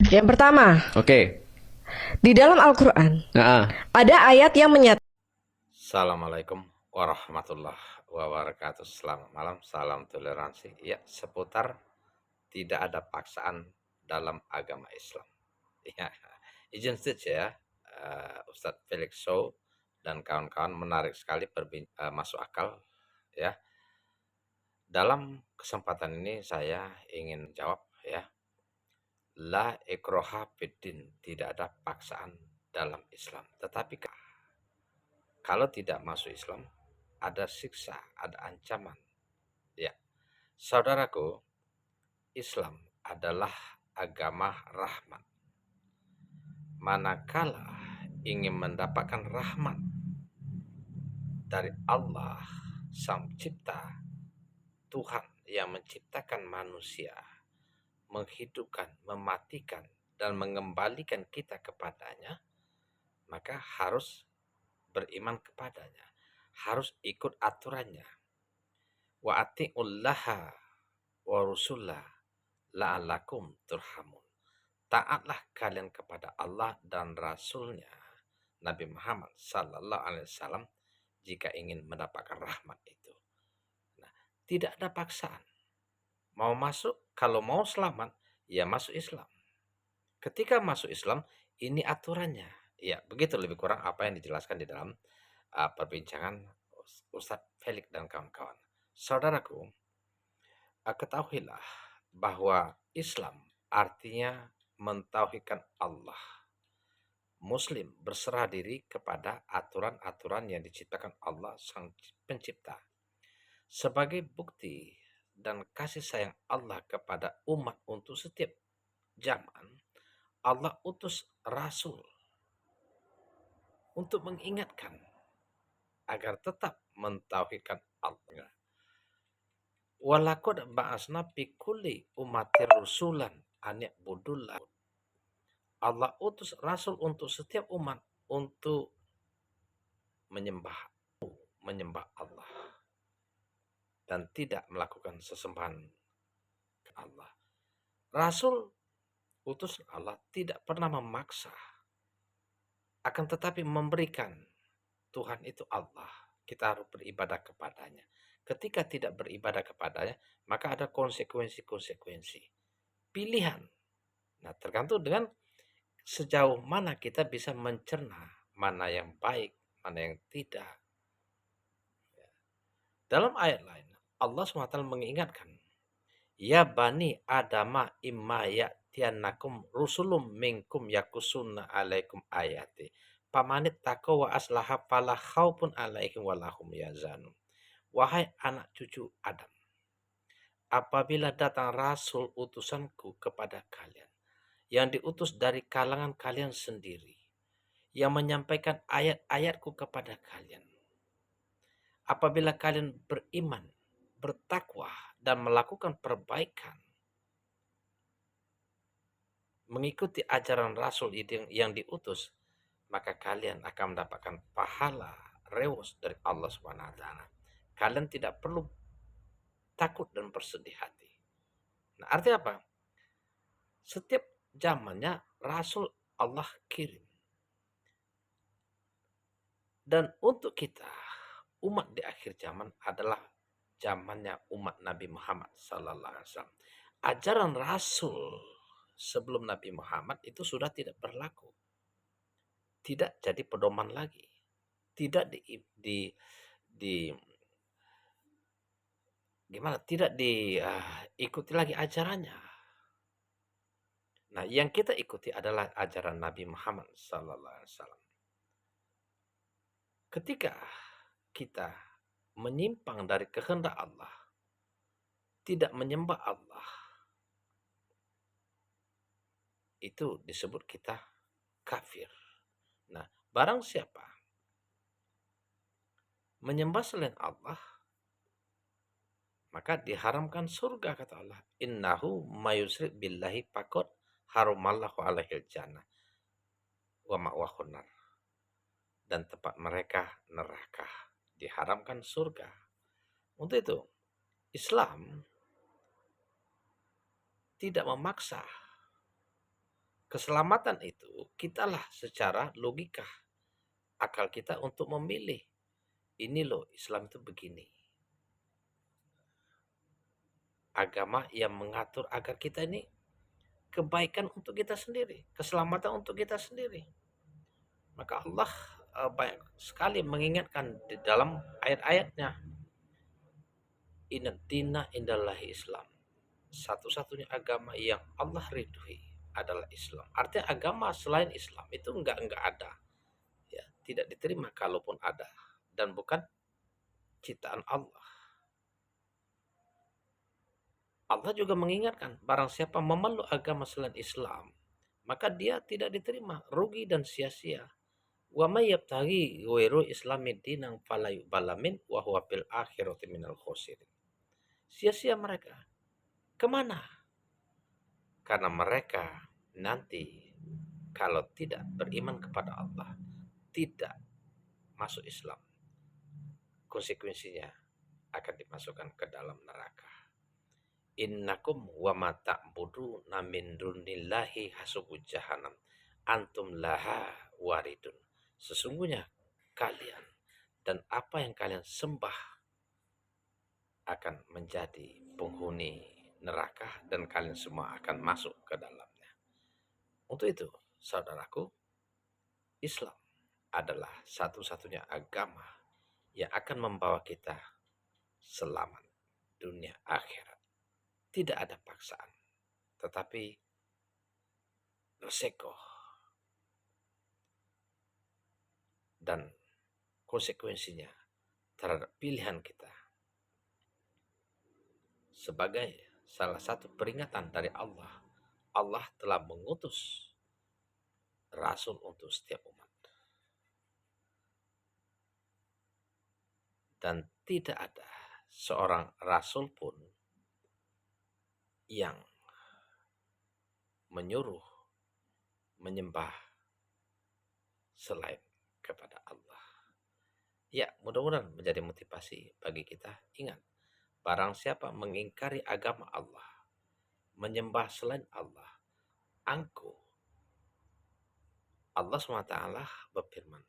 Yang pertama, Oke. di dalam Al-Quran Nah, ada ayat yang menyatakan Assalamualaikum warahmatullahi wabarakatuh. Selamat malam, salam toleransi. Ya, seputar tidak ada paksaan dalam agama Islam. Ya, izin saja ya, Ustadz Felix Show dan kawan-kawan menarik sekali masuk akal ya. Dalam kesempatan ini saya ingin jawab ya. La ikroha fiddin, tidak ada paksaan dalam Islam. Tetapi kalau tidak masuk Islam, ada siksa, ada ancaman. Ya, saudaraku, Islam adalah agama rahmat. Manakala ingin mendapatkan rahmat dari Allah, Sang Cipta, Tuhan yang menciptakan manusia, menghidupkan, mematikan, dan mengembalikan kita kepadanya, maka harus beriman kepadanya, harus ikut aturannya. Wa ati'ullaha wa rusullah la'alakum turhamun. Taatlah kalian kepada Allah dan Rasulnya Nabi Muhammad Sallallahu Alaihi Wasallam jika ingin mendapatkan rahmat itu. Nah, tidak ada paksaan. Mau masuk, kalau mau selamat, ya masuk Islam. Ketika masuk Islam, ini aturannya. Ya, begitu lebih kurang apa yang dijelaskan di dalam perbincangan Ustadz Felix dan kawan-kawan. Saudaraku, ketahuilah bahwa Islam artinya mentauhidkan Allah. Muslim berserah diri kepada aturan-aturan yang diciptakan Allah Sang Pencipta. Sebagai bukti dan kasih sayang Allah kepada umat untuk setiap zaman, Allah utus Rasul untuk mengingatkan agar tetap mentauhidkan Allah. Walaqad ba'asna fi kulli ummatir rusulan an ya'budullah. Allah utus Rasul untuk setiap umat untuk menyembah Allah dan tidak melakukan sesembahan ke Allah. Rasul utus Allah tidak pernah memaksa, akan tetapi memberikan. Tuhan itu Allah, kita harus beribadah kepadanya. Ketika tidak beribadah kepadanya, maka ada konsekuensi-konsekuensi pilihan. Nah, tergantung dengan sejauh mana kita bisa mencerna mana yang baik, mana yang tidak. Dalam ayat lain, Allah SWT mengingatkan, Ya bani adama imma ya'tiyannakum rusulum minkum yakusunna alaikum ayati. Pamanit taqwa wa aslaha fala khaufun alaihim walahum yazanun. Wahai anak cucu Adam, apabila datang rasul utusanku kepada kalian, yang diutus dari kalangan kalian sendiri, yang menyampaikan ayat-ayatku kepada kalian. Apabila kalian beriman, bertakwa, dan melakukan perbaikan, mengikuti ajaran Rasul yang diutus, maka kalian akan mendapatkan pahala reward dari Allah Subhanahu wa taala. Kalian tidak perlu takut dan bersedih hati. Nah, artinya apa? Setiap zamannya Rasul Allah kirim. Dan untuk kita, umat di akhir zaman adalah zamannya umat Nabi Muhammad sallallahu alaihi wasallam. Ajaran Rasul sebelum Nabi Muhammad itu sudah tidak berlaku. Tidak jadi pedoman lagi. Tidak tidak diikuti lagi ajarannya. Nah, yang kita ikuti adalah ajaran Nabi Muhammad sallallahu alaihi wasallam. Ketika kita menyimpang dari kehendak Allah, tidak menyembah Allah, itu disebut kita kafir. Nah, barang siapa menyembah selain Allah, maka diharamkan surga, kata Allah. Innahu mayusrik billahi faqad harumallahu alaihil jannah wa ma'wahun nar. Dan tempat mereka neraka, diharamkan surga. Untuk itu, Islam tidak memaksa Keselamatan itu kitalah secara logika akal kita untuk memilih. Ini loh Islam itu begini. Agama yang mengatur agar kita ini kebaikan untuk kita sendiri, keselamatan untuk kita sendiri. Maka Allah banyak sekali mengingatkan di dalam ayat-ayatnya. Inna dina indallahi Islam. Satu-satunya agama yang Allah ridhoi adalah Islam. Artinya agama selain Islam itu enggak ada. Ya, tidak diterima kalaupun ada dan bukan ciptaan Allah. Allah juga mengingatkan barang siapa memeluk agama selain Islam, maka dia tidak diterima, rugi dan sia-sia. Wa may yabtaghi ghairu islami dinan fala yuqbala min wa huwa fil akhirati minal khosirin. Sia-sia mereka. Kemana? Karena mereka nanti kalau tidak beriman kepada Allah, tidak masuk Islam, konsekuensinya akan dimasukkan ke dalam neraka. Innakum wa ma ta'buduna min dunillahi hasubu jahannam antum laha waridun. Sesungguhnya kalian dan apa yang kalian sembah akan menjadi penghuni neraka dan kalian semua akan masuk ke dalamnya. Untuk itu, saudaraku, Islam adalah satu-satunya agama yang akan membawa kita selamat dunia akhirat. Tidak ada paksaan, tetapi resiko dan konsekuensinya terhadap pilihan kita sebagai salah satu peringatan dari Allah. Allah telah mengutus rasul untuk setiap umat. Dan tidak ada seorang rasul pun yang menyuruh menyembah selain kepada Allah. Ya, mudah-mudahan menjadi motivasi bagi kita. Ingat, barang siapa mengingkari agama Allah, menyembah selain Allah, angkuh. Allah SWT berfirman,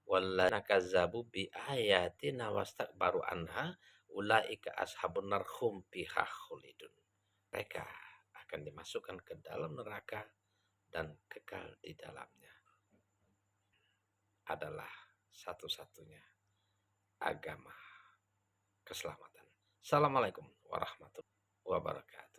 walladzina kazzabu bi ayatina wastakbaru anha ulaika ashabun nar hum fiha khalidun. Mereka akan dimasukkan ke dalam neraka dan kekal di dalamnya. Adalah satu-satunya agama keselamatan. Assalamualaikum warahmatullahi wabarakatuh.